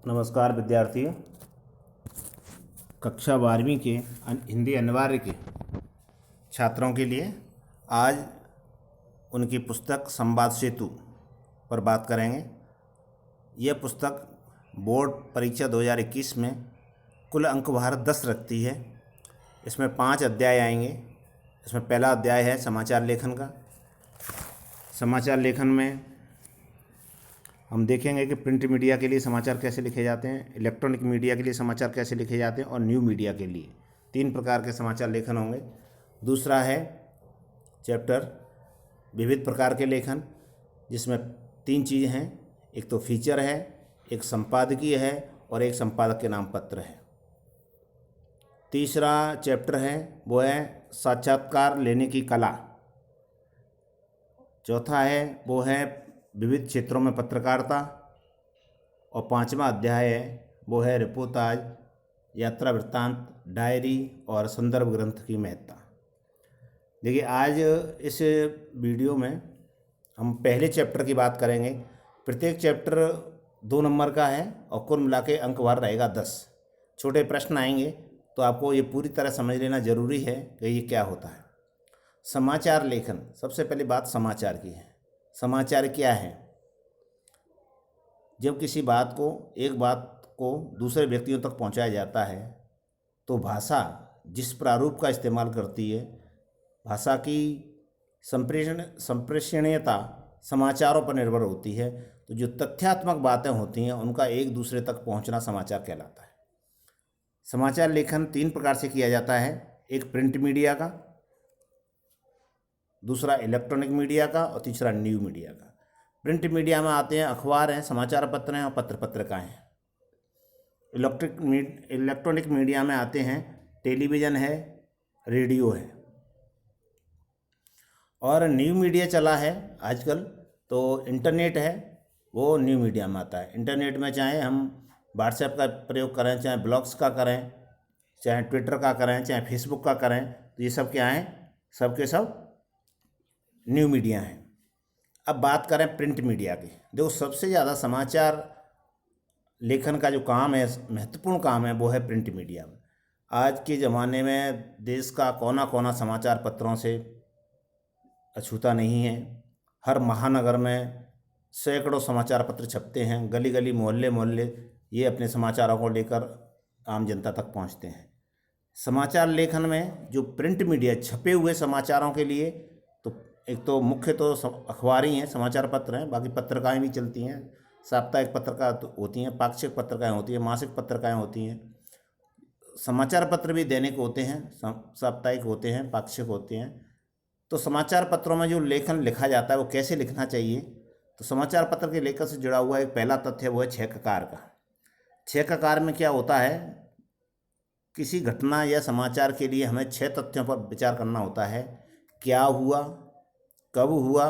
नमस्कार विद्यार्थियों। कक्षा 12वीं के हिंदी अनिवार्य के छात्रों के लिए आज उनकी पुस्तक संवाद सेतु पर बात करेंगे। यह पुस्तक बोर्ड परीक्षा 2021 में कुल अंक भार 10 रखती है। इसमें 5 अध्याय आएंगे। इसमें पहला अध्याय है समाचार लेखन का। समाचार लेखन में हम देखेंगे कि प्रिंट मीडिया के लिए समाचार कैसे लिखे जाते हैं, इलेक्ट्रॉनिक मीडिया के लिए समाचार कैसे लिखे जाते हैं और न्यू मीडिया के लिए 3 प्रकार के समाचार लेखन होंगे। दूसरा है चैप्टर विविध प्रकार के लेखन, जिसमें 3 चीज़ हैं। एक तो फीचर है, एक संपादकीय है और एक संपादक के नाम पत्र है। तीसरा चैप्टर है वो है साक्षात्कार लेने की कला। चौथा है वो है विविध क्षेत्रों में पत्रकारिता और 5वां अध्याय है वो है रिपोर्टाज, यात्रा वृत्तांत, डायरी और संदर्भ ग्रंथ की महत्ता। देखिए, आज इस वीडियो में हम पहले चैप्टर की बात करेंगे। प्रत्येक चैप्टर 2 नंबर का है और कुल मिला के अंक भार रहेगा 10। छोटे प्रश्न आएंगे तो आपको ये पूरी तरह समझ लेना जरूरी है कि ये क्या होता है। समाचार लेखन, सबसे पहले बात समाचार की है। समाचार क्या है? जब किसी बात को दूसरे व्यक्तियों तक पहुंचाया जाता है तो भाषा जिस प्रारूप का इस्तेमाल करती है, भाषा की संप्रेषणीयता समाचारों पर निर्भर होती है। तो जो तथ्यात्मक बातें होती हैं उनका एक दूसरे तक पहुंचना समाचार कहलाता है। समाचार लेखन 3 प्रकार से किया जाता है। एक प्रिंट मीडिया का, दूसरा इलेक्ट्रॉनिक मीडिया का और तीसरा न्यू मीडिया का। प्रिंट मीडिया में आते हैं अखबार हैं, समाचार पत्र हैं और पत्र पत्रिकाएँ हैं। इलेक्ट्रॉनिक मीडिया में आते हैं टेलीविज़न है, रेडियो है। और न्यू मीडिया चला है आजकल तो इंटरनेट है, वो न्यू मीडिया में आता है। इंटरनेट में चाहे हम व्हाट्सएप का प्रयोग करें, चाहे ब्लॉग्स का करें, चाहे ट्विटर का करें, चाहे फेसबुक का करें, तो ये सब क्या हैं? सब के सब न्यू मीडिया हैं। अब बात करें प्रिंट मीडिया की। देखो, सबसे ज़्यादा समाचार लेखन का जो काम है, महत्वपूर्ण काम है, वो है प्रिंट मीडिया में। आज के ज़माने में देश का कोना कोना समाचार पत्रों से अछूता नहीं है। हर महानगर में सैकड़ों समाचार पत्र छपते हैं। गली गली, मोहल्ले मोहल्ले ये अपने समाचारों को लेकर आम जनता तक पहुंचते हैं। समाचार लेखन में जो प्रिंट मीडिया, छपे हुए समाचारों के लिए तो एक तो मुख्य तो अखबार ही हैं, समाचार पत्र हैं। बाकी पत्रिकाएं भी चलती हैं। साप्ताहिक पत्रिका होती हैं, पाक्षिक पत्रिकाएं होती हैं, मासिक पत्रिकाएं होती हैं। समाचार पत्र भी दैनिक होते हैं, साप्ताहिक होते हैं, पाक्षिक होते हैं। तो समाचार पत्रों में जो लेखन लिखा जाता है वो कैसे लिखना चाहिए? तो समाचार पत्र के लेखन से जुड़ा हुआ एक पहला तथ्य वो है 6 ककार का। 6 ककार में क्या होता है? किसी घटना या समाचार के लिए हमें 6 तथ्यों पर विचार करना होता है। क्या हुआ, कब हुआ,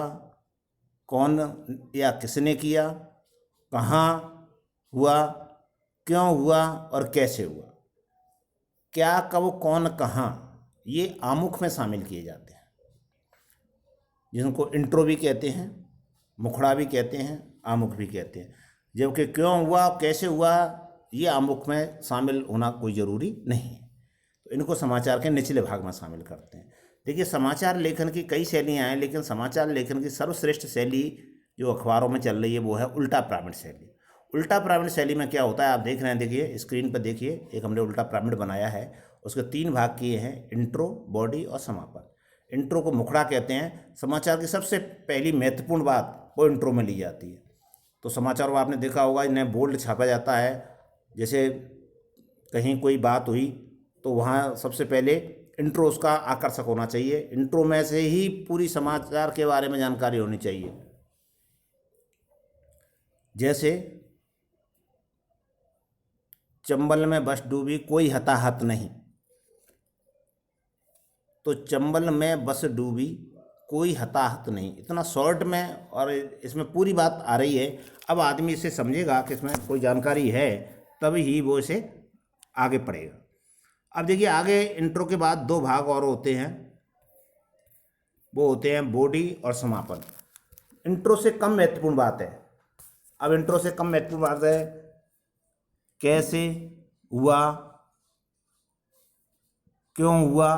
कौन या किसने किया, कहाँ हुआ, क्यों हुआ और कैसे हुआ। क्या, कब, कौन, कहाँ, ये आमुख में शामिल किए जाते हैं, जिनको इंट्रो भी कहते हैं, मुखड़ा भी कहते हैं, आमुख भी कहते हैं। जबकि क्यों हुआ, कैसे हुआ, ये आमुख में शामिल होना कोई ज़रूरी नहीं है। तो इनको समाचार के निचले भाग में शामिल करते हैं। देखिए, समाचार लेखन की कई शैलियाँ हैं, लेकिन समाचार लेखन की सर्वश्रेष्ठ शैली जो अखबारों में चल रही है वो है उल्टा प्रावीण्य शैली। उल्टा प्रावीण्य शैली में क्या होता है, आप देख रहे हैं, देखिए स्क्रीन पर देखिए, एक हमने उल्टा प्रावीण्य बनाया है। उसके 3 भाग किए हैं, इंट्रो, बॉडी और समापन। इंट्रो को मुखड़ा कहते हैं। समाचार की सबसे पहली महत्वपूर्ण बात वो इंट्रो में ली जाती है। तो समाचार में आपने देखा होगा, इन्हें बोल्ड छापा जाता है। जैसे कहीं कोई बात हुई तो वहाँ सबसे पहले इंट्रो उसका आकर्षक होना चाहिए। इंट्रो में से ही पूरी समाचार के बारे में जानकारी होनी चाहिए। जैसे चंबल में बस डूबी, कोई हताहत नहीं। तो चंबल में बस डूबी, कोई हताहत नहीं, इतना शॉर्ट में और इसमें पूरी बात आ रही है। अब आदमी इसे समझेगा कि इसमें कोई जानकारी है, तभी ही वो इसे आगे पढ़ेगा। अब देखिए, आगे इंट्रो के बाद 2 भाग और होते हैं, वो होते हैं बॉडी और समापन। इंट्रो से कम महत्वपूर्ण बात है। अब इंट्रो से कम महत्वपूर्ण बात है कैसे हुआ, क्यों हुआ,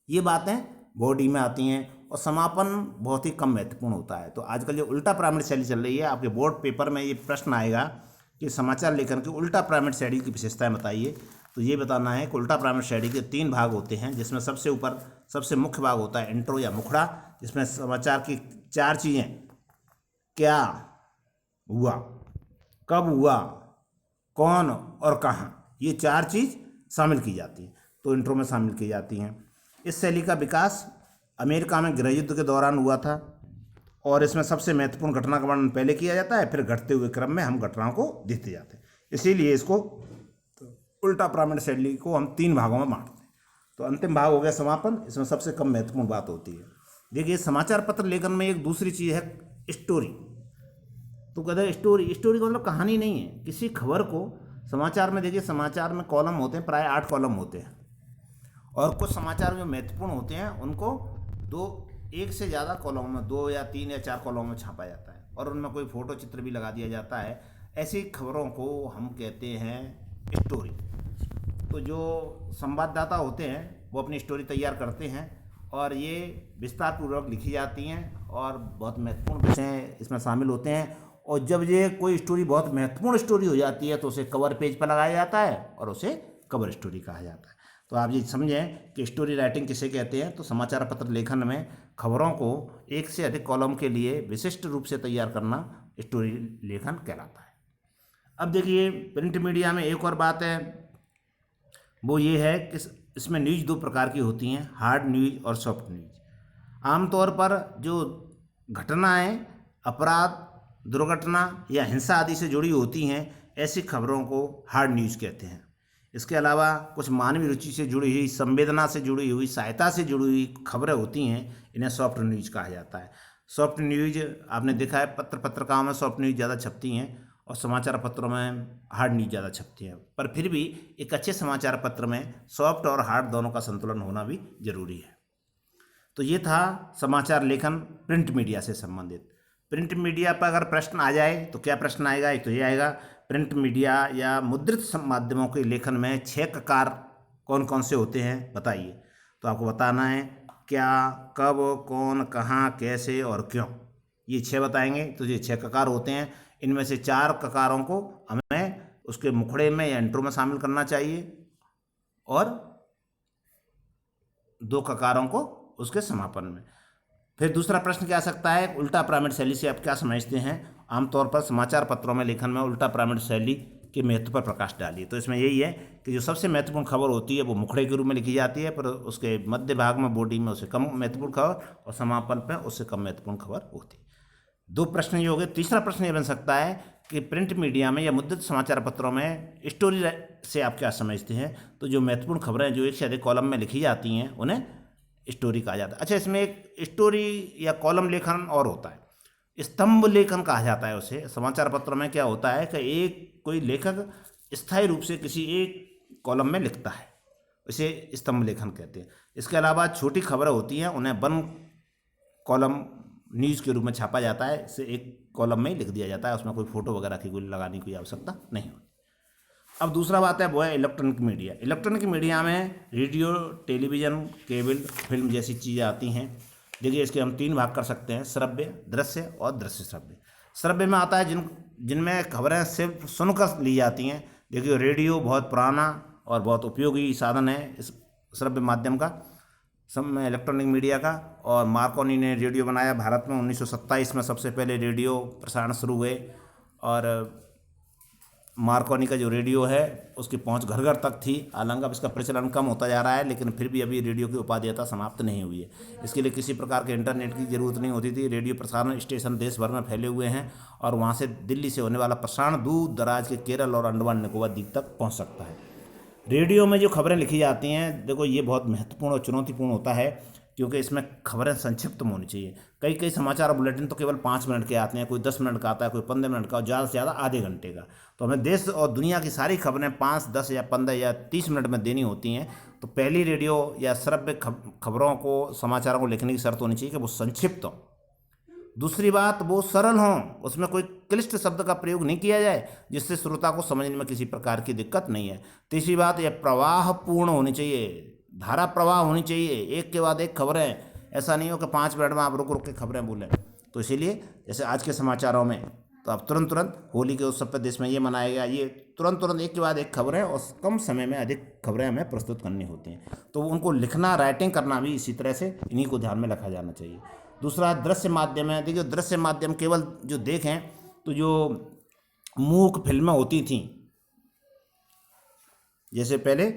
ये बातें बॉडी में आती हैं। और समापन बहुत ही कम महत्वपूर्ण होता है। तो आजकल जो उल्टा पिरामिड शैली चल रही है, आपके बोर्ड पेपर में ये प्रश्न आएगा कि समाचार लेखन की उल्टा पिरामिड शैली की विशेषताएं बताइए। तो ये बताना है कि उल्टा पिरामिड शैली के 3 भाग होते हैं, जिसमें सबसे ऊपर सबसे मुख्य भाग होता है इंट्रो या मुखड़ा, जिसमें समाचार की 4 चीज़ें, क्या हुआ, कब हुआ, कौन और कहाँ, ये 4 चीज़ शामिल की जाती हैं। तो इंट्रो में शामिल की जाती हैं। इस शैली का विकास अमेरिका में गृह युद्ध के दौरान हुआ था और इसमें सबसे महत्वपूर्ण घटना का वर्णन पहले किया जाता है, फिर घटते हुए क्रम में हम घटनाओं को देखते जाते हैं। इसीलिए इसको उल्टा पिरामिड शैली को हम 3 भागों में बांटते हैं। तो अंतिम भाग हो गया समापन, इसमें सबसे कम महत्वपूर्ण बात होती है। देखिए, समाचार पत्र लेखन में एक दूसरी चीज़ है स्टोरी। तो कहते हैं स्टोरी का मतलब कहानी नहीं है। किसी खबर को समाचार में, देखिए समाचार में कॉलम होते हैं, प्राय 8 कॉलम होते हैं, और कुछ समाचार जो महत्वपूर्ण होते हैं उनको एक से ज़्यादा कॉलम में, 2 या 3 या 4 कॉलम में छापा जाता है और उनमें कोई फोटो चित्र भी लगा दिया जाता है। ऐसी खबरों को हम कहते हैं स्टोरी। तो जो संवाददाता होते हैं वो अपनी स्टोरी तैयार करते हैं और ये विस्तार पूर्वक लिखी जाती हैं और बहुत महत्वपूर्ण विषय इसमें शामिल होते हैं। और जब ये कोई स्टोरी बहुत महत्वपूर्ण स्टोरी हो जाती है तो उसे कवर पेज पर लगाया जाता है और उसे कवर स्टोरी कहा जाता है। तो आप ये समझें कि स्टोरी राइटिंग किसे कहते हैं। तो समाचार पत्र लेखन में खबरों को एक से अधिक कॉलम के लिए विशिष्ट रूप से तैयार करना स्टोरी लेखन कहलाता है। अब देखिए, प्रिंट मीडिया में एक और बात है, वो ये है कि इसमें न्यूज़ 2 प्रकार की होती हैं, हार्ड न्यूज़ और सॉफ्ट न्यूज़। आमतौर पर जो घटनाएं अपराध, दुर्घटना या हिंसा आदि से जुड़ी होती हैं, ऐसी खबरों को हार्ड न्यूज़ कहते हैं। इसके अलावा कुछ मानवीय रुचि से जुड़ी हुई, संवेदना से जुड़ी हुई, सहायता से जुड़ी हुई खबरें होती हैं, इन्हें सॉफ्ट न्यूज़ कहा जाता है। सॉफ्ट न्यूज़ आपने देखा है पत्रिकाओं में सॉफ्ट न्यूज़ ज़्यादा छपती हैं और समाचार पत्रों में हार्ड न्यूज़ ज़्यादा छपती हैं। पर फिर भी एक अच्छे समाचार पत्र में सॉफ्ट और हार्ड दोनों का संतुलन होना भी जरूरी है। तो ये था समाचार लेखन प्रिंट मीडिया से संबंधित। प्रिंट मीडिया पर अगर प्रश्न आ जाए तो क्या प्रश्न आएगा? एक तो ये आएगा, प्रिंट मीडिया या मुद्रित माध्यमों के लेखन में 6 ककार कौन कौन से होते हैं बताइए। तो आपको बताना है क्या, कब, कौन, कहाँ, कैसे और क्यों, ये 6 बताएंगे। तो ये 6 ककार होते हैं। इनमें से 4 ककारों को हमें उसके मुखड़े में या इंट्रो में शामिल करना चाहिए और 2 ककारों को उसके समापन में। फिर दूसरा प्रश्न क्या आ सकता है, उल्टा पिरामिड शैली से आप क्या समझते हैं? आमतौर पर समाचार पत्रों में लेखन में उल्टा पिरामिड शैली के महत्व पर प्रकाश डालिए। तो इसमें यही है कि जो सबसे महत्वपूर्ण खबर होती है वो मुखड़े के रूप में लिखी जाती है, पर उसके मध्य भाग में, बॉडी में, उससे कम महत्वपूर्ण खबर और समापन पर उससे कम महत्वपूर्ण खबर होती है। 2 प्रश्न ये हो गए। तीसरा प्रश्न ये बन सकता है कि प्रिंट मीडिया में या मुद्रित समाचार पत्रों में स्टोरी से आप क्या समझते हैं? तो जो महत्वपूर्ण खबरें जो एक से अधिक कॉलम में लिखी जाती हैं उन्हें स्टोरी कहा जाता है। अच्छा, इसमें एक स्टोरी या कॉलम लेखन और होता है, स्तंभ लेखन कहा जाता है उसे। समाचार पत्रों में क्या होता है कि एक कोई लेखक स्थायी रूप से किसी एक कॉलम में लिखता है, इसे स्तंभ लेखन कहते हैं। इसके अलावा छोटी खबरें होती हैं, उन्हें 1 कॉलम न्यूज़ के रूप में छापा जाता है, इसे एक कॉलम में ही लिख दिया जाता है, उसमें कोई फोटो वगैरह की कोई लगाने की आवश्यकता नहीं होती। अब दूसरा बात है वो है इलेक्ट्रॉनिक मीडिया। इलेक्ट्रॉनिक मीडिया में रेडियो, टेलीविज़न, केबल, फिल्म जैसी चीज़ें आती हैं। देखिए, इसके हम 3 भाग कर सकते हैं, श्रव्य, दृश्य और दृश्य श्रव्य। श्रव्य में आता है जिनमें खबरें सिर्फ सुनकर ली जाती हैं। देखिए, रेडियो बहुत पुराना और बहुत उपयोगी साधन है इस श्रव्य माध्यम का, सब इलेक्ट्रॉनिक मीडिया का। और मार्कोनी ने रेडियो बनाया भारत में 1927 में, सबसे पहले रेडियो प्रसारण शुरू हुए। और मार्कोनी का जो रेडियो है उसकी पहुंच घर घर तक थी। हालांकि अब इसका प्रचलन कम होता जा रहा है, लेकिन फिर भी अभी रेडियो की उपादेयता समाप्त नहीं हुई है। इसके लिए किसी प्रकार के इंटरनेट की ज़रूरत नहीं होती थी। रेडियो प्रसारण स्टेशन देश भर में फैले हुए हैं और वहाँ से दिल्ली से होने वाला प्रसारण दूर दराज के केरल और अंडमान निकोबार द्वीप तक पहुँच सकता है। रेडियो में जो खबरें लिखी जाती हैं, देखो ये बहुत महत्वपूर्ण और चुनौतीपूर्ण होता है, क्योंकि इसमें खबरें संक्षिप्त होनी चाहिए। कई समाचार बुलेटिन तो केवल 5 मिनट के आते हैं, कोई 10 मिनट का आता है, कोई 15 मिनट का और ज़्यादा से ज़्यादा आधे घंटे का। तो हमें देश और दुनिया की सारी खबरें 5, 10 या 15 या 30 मिनट में देनी होती हैं। तो पहली रेडियो या श्रव्य खबरों को, समाचारों को लिखने की शर्त होनी चाहिए कि वो संक्षिप्त हो। दूसरी बात वो सरल हों, उसमें कोई क्लिष्ट शब्द का प्रयोग नहीं किया जाए जिससे श्रोता को समझने में किसी प्रकार की दिक्कत नहीं है। तीसरी बात यह प्रवाहपूर्ण होनी चाहिए, धारा प्रवाह होनी चाहिए, एक के बाद एक खबरें, ऐसा नहीं हो कि 5 मिनट में आप रुक रुक के खबरें बोलें। तो इसीलिए जैसे आज के समाचारों में तो अब तुरंत तुरंत होली के उत्सव पर देश में ये मनाया गया, ये तुरंत तुरंत एक के बाद एक खबरें और कम समय में अधिक खबरें हमें प्रस्तुत करनी होती हैं। तो उनको लिखना, राइटिंग करना भी इसी तरह से इन्हीं को ध्यान में रखा जाना चाहिए। दूसरा दृश्य माध्यम है। देखिए दृश्य माध्यम केवल जो देखें तो जो मूक फिल्में होती थीं, जैसे पहले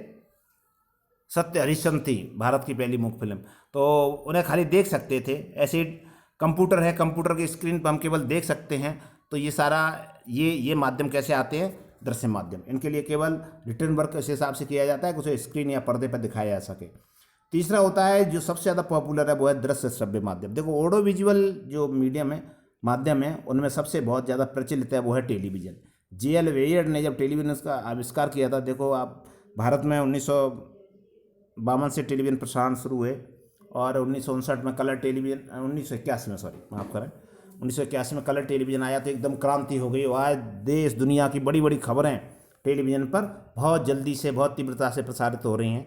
सत्य हरिश्चंद्र थी भारत की पहली मूक फिल्म, तो उन्हें खाली देख सकते थे। ऐसे कंप्यूटर है, कंप्यूटर की स्क्रीन पर हम केवल देख सकते हैं। तो ये सारा ये माध्यम कैसे आते हैं? दृश्य माध्यम। इनके लिए केवल रिटर्न वर्क इस हिसाब से किया जाता है कि उसे स्क्रीन या पर्दे पर दिखाया जा सके। तीसरा होता है जो सबसे ज़्यादा पॉपुलर है वो है दृश्य श्रव्य माध्यम। देखो ऑडियो विजुअल जो मीडियम है, माध्यम है, उनमें सबसे बहुत ज़्यादा प्रचलित है वो है टेलीविज़न। J.L. वेयर ने जब टेलीविज़न का आविष्कार किया था, देखो आप भारत में 1952 से टेलीविज़न प्रसारण शुरू हुए और 1959 में कलर टेलीविज़न, 1981 में, सॉरी माफ़ करें, 1981 में कलर टेलीविज़न आया तो एकदम क्रांति हो गई। आज देश दुनिया की बड़ी बड़ी खबरें टेलीविज़न पर बहुत जल्दी से, बहुत तीव्रता से प्रसारित हो रही हैं।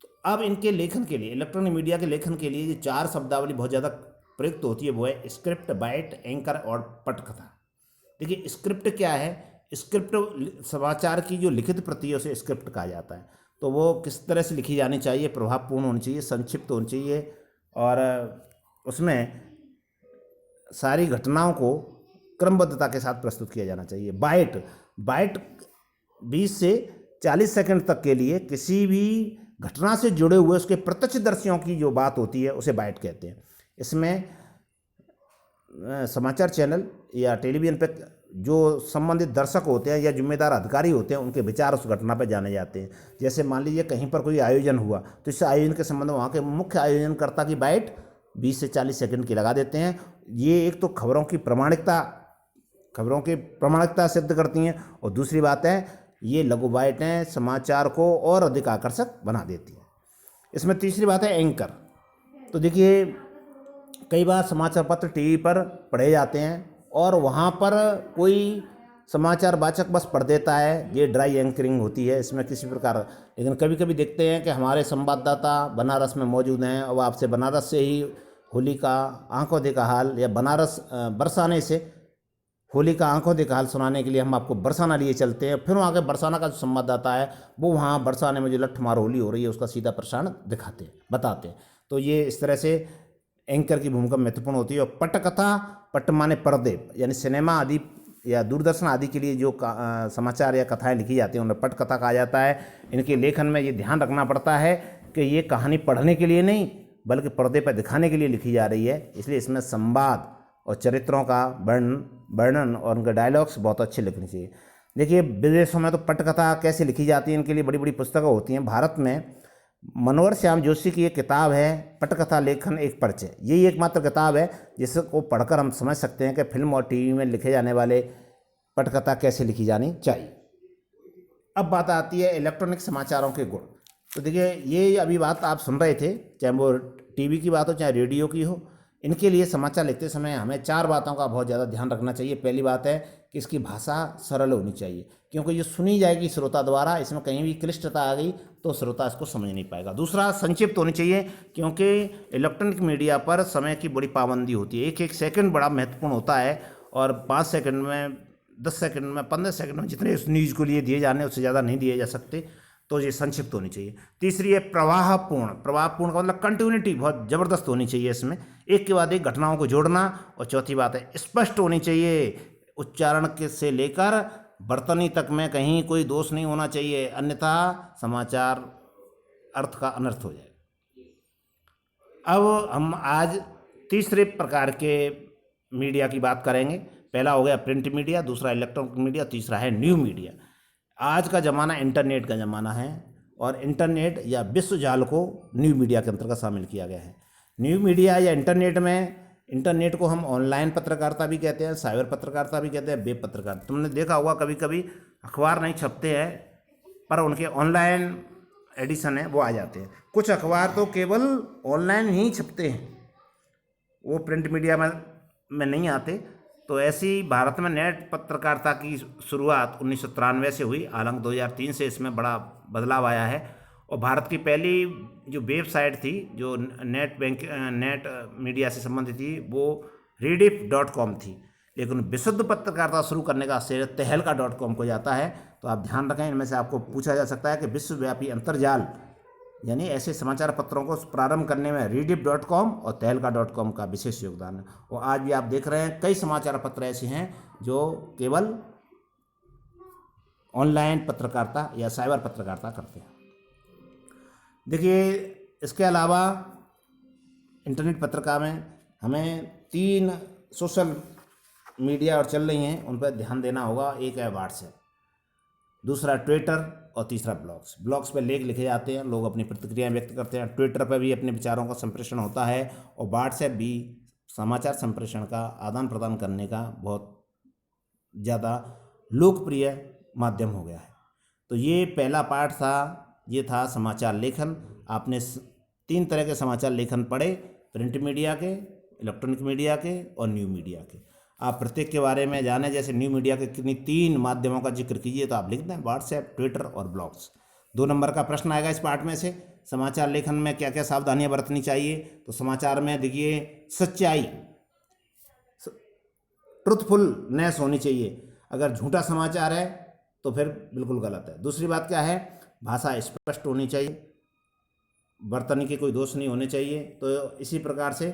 तो अब इनके लेखन के लिए, इलेक्ट्रॉनिक मीडिया के लेखन के लिए जो 4 शब्दावली बहुत ज़्यादा प्रयुक्त होती है वो है स्क्रिप्ट, बाइट, एंकर और पटकथा। देखिए स्क्रिप्ट क्या है? स्क्रिप्ट समाचार की जो लिखित प्रति है उसे स्क्रिप्ट कहा जाता है। तो वो किस तरह से लिखी जानी चाहिए? प्रभावपूर्ण होनी चाहिए, संक्षिप्त होनी चाहिए और उसमें सारी घटनाओं को क्रमबद्धता के साथ प्रस्तुत किया जाना चाहिए। बाइट 20 से 40 सेकंड तक के लिए किसी भी घटना से जुड़े हुए उसके प्रत्यक्षदर्शियों की जो बात होती है उसे बाइट कहते हैं। इसमें समाचार चैनल या टेलीविज़न पर जो संबंधित दर्शक होते हैं या जिम्मेदार अधिकारी होते हैं उनके विचार उस घटना पर जाने जाते हैं। जैसे मान लीजिए कहीं पर कोई आयोजन हुआ तो इस आयोजन के संबंध में वहाँ के मुख्य आयोजनकर्ता की बाइट 20 से 40 सेकंड की लगा देते हैं। ये एक तो खबरों की प्रामाणिकता सिद्ध करती हैं और दूसरी बात है ये लघु बाइटें समाचार को और अधिक आकर्षक बना देती हैं। इसमें तीसरी बात है एंकर। तो देखिए कई बार समाचार पत्र टीवी पर पढ़े जाते हैं और वहाँ पर कोई समाचार वाचक बस पढ़ देता है, ये ड्राई एंकरिंग होती है, इसमें किसी प्रकार। लेकिन कभी कभी देखते हैं कि हमारे संवाददाता बनारस में मौजूद हैं और आपसे बनारस से ही होली का आंखों देखा हाल या बनारस बरसाने से होली का आंखों देखा हाल सुनाने के लिए हम आपको बरसाना लिए चलते हैं। फिर वहाँ के बरसाना का जो संवाददाता है वो वहाँ बरसाने में जो लट्ठमार होली हो रही है उसका सीधा प्रसारण दिखाते हैं, बताते हैं। तो ये इस तरह से एंकर की भूमिका महत्वपूर्ण होती है। और पटकथा, पट माने पर्दे, यानी सिनेमा आदि या दूरदर्शन आदि के लिए जो समाचार या कथाएं लिखी जाती हैं उन्हें पटकथा कहा जाता है। इनके लेखन में ये ध्यान रखना पड़ता है कि ये कहानी पढ़ने के लिए नहीं बल्कि पर्दे पर दिखाने के लिए लिखी जा रही है। इसलिए इसमें संवाद और चरित्रों का वर्णन और उनके डायलॉग्स बहुत अच्छे लिखने चाहिए। देखिए विदेशों में तो पटकथा कैसे लिखी जाती है, इनके लिए बड़ी बड़ी पुस्तकें होती हैं। भारत में मनोहर श्याम जोशी की एक किताब है पटकथा लेखन एक परिचय। यही एकमात्र किताब है जिसको पढ़कर हम समझ सकते हैं कि फिल्म और टीवी में लिखे जाने वाले पटकथा कैसे लिखी जानी चाहिए। अब बात आती है इलेक्ट्रॉनिक समाचारों के गुण। तो देखिए ये अभी बात आप सुन रहे थे, चाहे वो टीवी की बात हो चाहे रेडियो की हो, इनके लिए समाचार लिखते समय हमें 4 बातों का बहुत ज़्यादा ध्यान रखना चाहिए। पहली बात है कि इसकी भाषा सरल होनी चाहिए क्योंकि ये सुनी जाएगी श्रोता द्वारा, इसमें कहीं भी क्लिष्टता आ गई तो श्रोता इसको समझ नहीं पाएगा। दूसरा संक्षिप्त होनी चाहिए क्योंकि इलेक्ट्रॉनिक मीडिया पर समय की बड़ी पाबंदी होती है। एक एक सेकंड बड़ा महत्वपूर्ण होता है और 5 सेकंड में, 10 सेकंड में, 15 सेकंड में जितने उस न्यूज़ को लिए दिए जाने उससे ज़्यादा नहीं दिए जा सकते। तो ये संक्षिप्त होनी चाहिए। तीसरी है प्रवाहपूर्ण का मतलब कंटिन्यूटी बहुत ज़बरदस्त होनी चाहिए, इसमें एक के बाद एक घटनाओं को जोड़ना। और चौथी बात है स्पष्ट होनी चाहिए, उच्चारण के से लेकर बर्तनी तक में कहीं कोई दोष नहीं होना चाहिए, अन्यथा समाचार अर्थ का अनर्थ हो जाए। अब हम आज तीसरे प्रकार के मीडिया की बात करेंगे। पहला हो गया प्रिंट मीडिया, दूसरा इलेक्ट्रॉनिक मीडिया, तीसरा है न्यू मीडिया। आज का ज़माना इंटरनेट का ज़माना है और इंटरनेट या विश्व जाल को न्यू मीडिया के अंतर्गत शामिल किया गया है। न्यू मीडिया या इंटरनेट को हम ऑनलाइन पत्रकारिता भी कहते हैं, साइबर पत्रकारिता भी कहते हैं, वेब पत्रकारिता। तुमने देखा होगा कभी कभी अखबार नहीं छपते हैं पर उनके ऑनलाइन एडिशन है वो आ जाते हैं। कुछ अखबार तो केवल ऑनलाइन ही छपते हैं, वो प्रिंट मीडिया में में नहीं आते। तो ऐसी भारत में नेट पत्रकारिता की शुरुआत 1993 से हुई। हालांकि 2003 से इसमें बड़ा बदलाव आया है। और भारत की पहली जो वेबसाइट थी जो नेट मीडिया से संबंधित थी वो rediff.com थी। लेकिन विशुद्ध पत्रकारिता शुरू करने का श्रेय तहलका.com को जाता है। तो आप ध्यान रखें, इनमें से आपको पूछा जा सकता है कि विश्वव्यापी अंतर्जाल यानी ऐसे समाचार पत्रों को प्रारंभ करने में rediff.com और तहलका.com का विशेष योगदान है। और आज भी आप देख रहे हैं कई समाचार पत्र ऐसे हैं जो केवल ऑनलाइन पत्रकारिता या साइबर पत्रकारिता करते हैं। देखिए, इसके अलावा इंटरनेट पत्रिका में हमें 3 सोशल मीडिया और चल रही हैं, उन पर ध्यान देना होगा। एक है व्हाट्सएप, दूसरा ट्विटर और तीसरा ब्लॉग्स। ब्लॉग्स पर लेख लिखे जाते हैं, लोग अपनी प्रतिक्रियाएं व्यक्त करते हैं। ट्विटर पर भी अपने विचारों का संप्रेषण होता है और व्हाट्सएप भी समाचार संप्रेषण का आदान प्रदान करने का बहुत ज़्यादा लोकप्रिय माध्यम हो गया है। तो ये पहला पार्ट था, ये था समाचार लेखन। आपने 3 तरह के समाचार लेखन पढ़े, प्रिंट मीडिया के, इलेक्ट्रॉनिक मीडिया के और न्यू मीडिया के। आप प्रत्येक के बारे में जाने, जैसे न्यू मीडिया के कितनी 3 माध्यमों का जिक्र कीजिए तो आप लिख दें व्हाट्सएप, ट्विटर और ब्लॉग्स। 2 नंबर का प्रश्न आएगा इस पार्ट में से, समाचार लेखन में क्या क्या सावधानियां बरतनी चाहिए। तो समाचार में देखिए, सच्चाई, ट्रुथफुलनेस होनी चाहिए। अगर झूठा समाचार है तो फिर बिल्कुल गलत है। दूसरी बात क्या है, भाषा स्पष्ट होनी चाहिए, बर्तन के कोई दोष नहीं होने चाहिए। तो इसी प्रकार से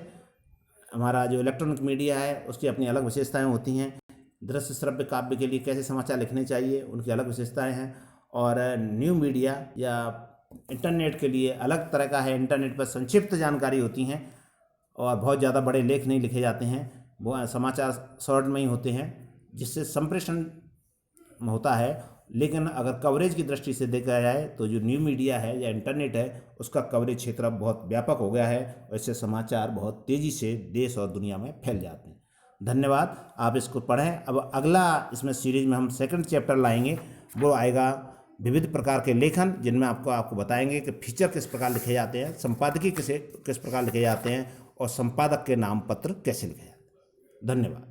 हमारा जो इलेक्ट्रॉनिक मीडिया है उसकी अपनी अलग विशेषताएं होती हैं। दृश्य श्रव्य काव्य के लिए कैसे समाचार लिखने चाहिए, उनकी अलग विशेषताएं हैं। और न्यू मीडिया या इंटरनेट के लिए अलग तरह का है। इंटरनेट पर संक्षिप्त जानकारी होती हैं और बहुत ज़्यादा बड़े लेख नहीं लिखे जाते हैं, वो समाचार शॉर्ट में ही होते हैं, जिससे संप्रेषण होता है। लेकिन अगर कवरेज की दृष्टि से देखा जाए तो जो न्यू मीडिया है या इंटरनेट है उसका कवरेज क्षेत्र अब बहुत व्यापक हो गया है और इससे समाचार बहुत तेज़ी से देश और दुनिया में फैल जाते हैं। धन्यवाद, आप इसको पढ़ें। अब अगला इसमें सीरीज में हम 2nd चैप्टर लाएंगे, वो आएगा विविध प्रकार के लेखन, जिनमें आपको बताएंगे कि फीचर किस प्रकार लिखे जाते हैं, संपादकीय किस प्रकार लिखे जाते हैं और संपादक के नाम पत्र कैसे लिखे जाते हैं। धन्यवाद।